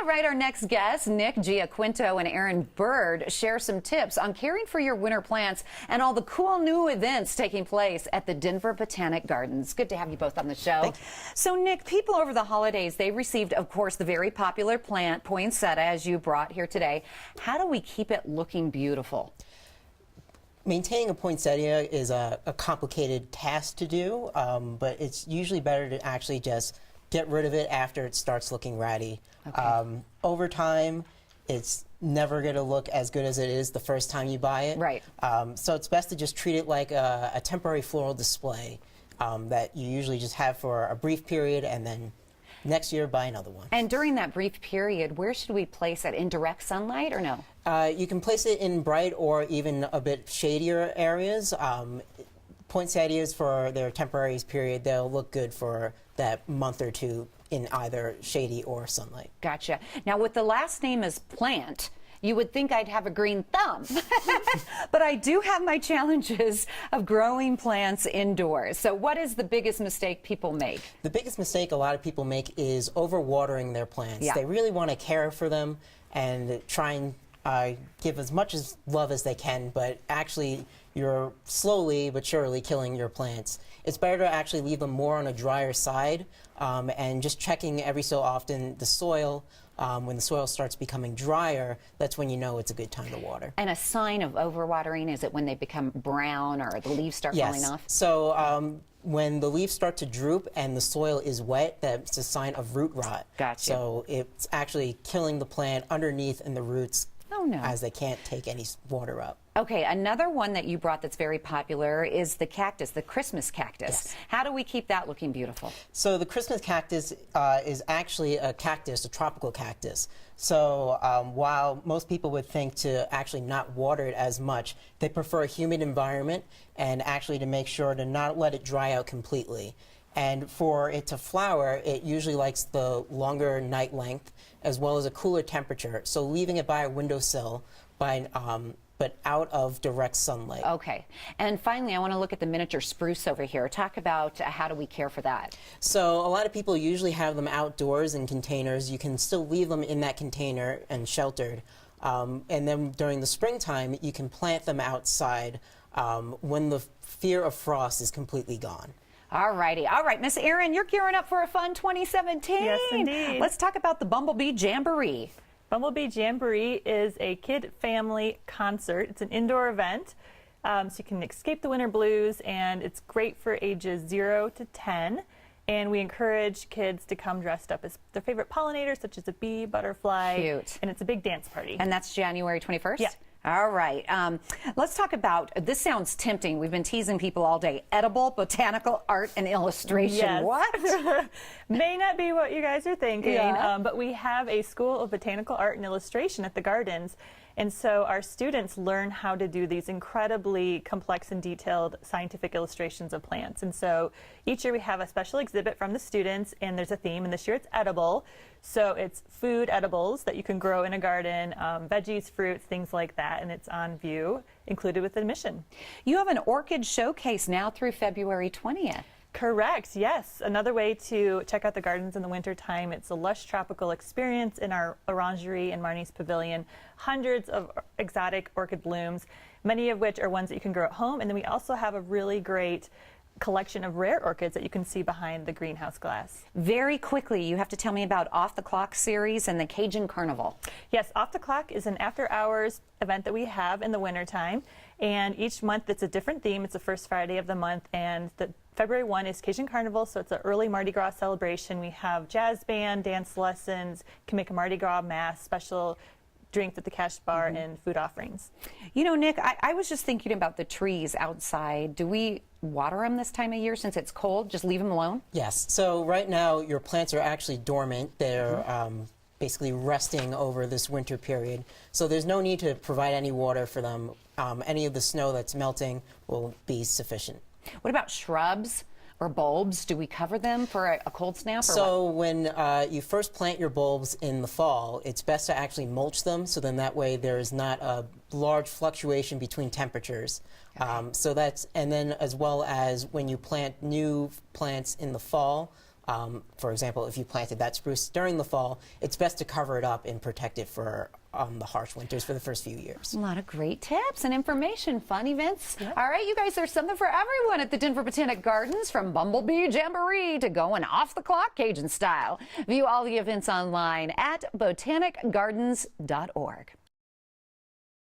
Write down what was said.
All right, our next guests, Nick Giaquinto and Aaron Bird, share some tips on caring for your winter plants and all the cool new events taking place at the Denver Botanic Gardens. Good to have you both on the show. So, Nick, people over the holidays, they received, of course, the very popular plant, Poinsettia, as you brought here today. How do we keep it looking beautiful? Maintaining a poinsettia is a complicated task to do, but it's usually better to actually just get rid of it after it starts looking ratty. Okay. Over time, it's never going to look as good as it is the first time you buy it. Right. So it's best to just treat it like a temporary floral display that you usually just have for a brief period, and then next year buy another one. And during that brief period, where should we place it? In direct sunlight or no? You can place it in bright or even a bit shadier areas. Poinsettias, for their temporary period, they'll look good for that month or two in either shady or sunlight. Gotcha. Now, with the last name as Plant, you would think I'd have a green thumb, but I do have my challenges of growing plants indoors. So what is the biggest mistake people make? The biggest mistake a lot of people make is overwatering their plants. Yeah. They really want to care for them and try and give as much love as they can, but actually you're slowly but surely killing your plants. It's better to actually leave them more on a drier side and just checking every so often the soil. When the soil starts becoming drier, that's when you know it's a good time to water. And a sign of overwatering, is it when they become brown or the leaves start falling off? So when the leaves start to droop and the soil is wet, that's a sign of root rot. Gotcha. So it's actually killing the plant underneath in the roots. Oh, no. As they can't take any water up. Okay, another one that you brought that's very popular is the cactus, the Christmas cactus. Yes. How do we keep that looking beautiful? So the Christmas cactus is actually a cactus, a tropical cactus. So while most people would think to actually not water it as much, they prefer a humid environment and actually to make sure to not let it dry out completely. And for it to flower, it usually likes the longer night length as well as a cooler temperature. So leaving it by a windowsill, but out of direct sunlight. Okay. And finally, I want to look at the miniature spruce over here. Talk about how do we care for that? So a lot of people usually have them outdoors in containers. You can still leave them in that container and sheltered. And then during the springtime, you can plant them outside when the fear of frost is completely gone. All righty. All right, Miss Erin, you're gearing up for a fun 2017. Yes, indeed. Let's talk about the Bumblebee Jamboree. Bumblebee Jamboree is a kid-family concert. It's an indoor event, so you can escape the winter blues, and it's great for ages 0 to 10. And we encourage kids to come dressed up as their favorite pollinators, such as a bee, butterfly. Cute. And it's a big dance party. And that's January 21st? Yeah. All right. Let's talk about, this sounds tempting. We've been teasing people all day. Edible, botanical art, and illustration. Yes. What? May not be what you guys are thinking, Yeah. but we have a School of Botanical Art and Illustration at the Gardens. And so our students learn how to do these incredibly complex and detailed scientific illustrations of plants. And so each year we have a special exhibit from the students, and there's a theme. And this year it's edible. So it's food edibles that you can grow in a garden, veggies, fruits, things like that. And it's on view, included with admission. You have an orchid showcase now through February 20th. Correct, yes. Another way to check out the gardens in the wintertime. It's a lush tropical experience in our orangery and Marnie's Pavilion. Hundreds of exotic orchid blooms, many of which are ones that you can grow at home. And then we also have a really great collection of rare orchids that you can see behind the greenhouse glass. Very quickly, you have to tell me about Off the Clock series and the Cajun Carnival. Yes, Off the Clock is an after-hours event that we have in the wintertime. And each month it's a different theme. It's the first Friday of the month, and the February 1 is Cajun Carnival, so it's an early Mardi Gras celebration. We have jazz band, dance lessons, can make a Mardi Gras mass, special drinks at the cash bar, and food offerings. You know, Nick, I was just thinking about the trees outside. Do we water them this time of year since it's cold? Just leave them alone? Yes. So right now your plants are actually dormant. They're basically resting over this winter period. So there's no need to provide any water for them. Any of the snow that's melting will be sufficient. What about shrubs or bulbs? Do we cover them for a cold snap? Or so when you first plant your bulbs in the fall, it's best to actually mulch them, so then that way there is not a large fluctuation between temperatures. So that's, and then as well as when you plant new plants in the fall, For example, if you planted that spruce during the fall, it's best to cover it up and protect it for the harsh winters for the first few years. A lot of great tips and information, fun events. Yep. All right, you guys, there's something for everyone at the Denver Botanic Gardens, from Bumblebee Jamboree to going off the clock Cajun style. View all the events online at botanicgardens.org.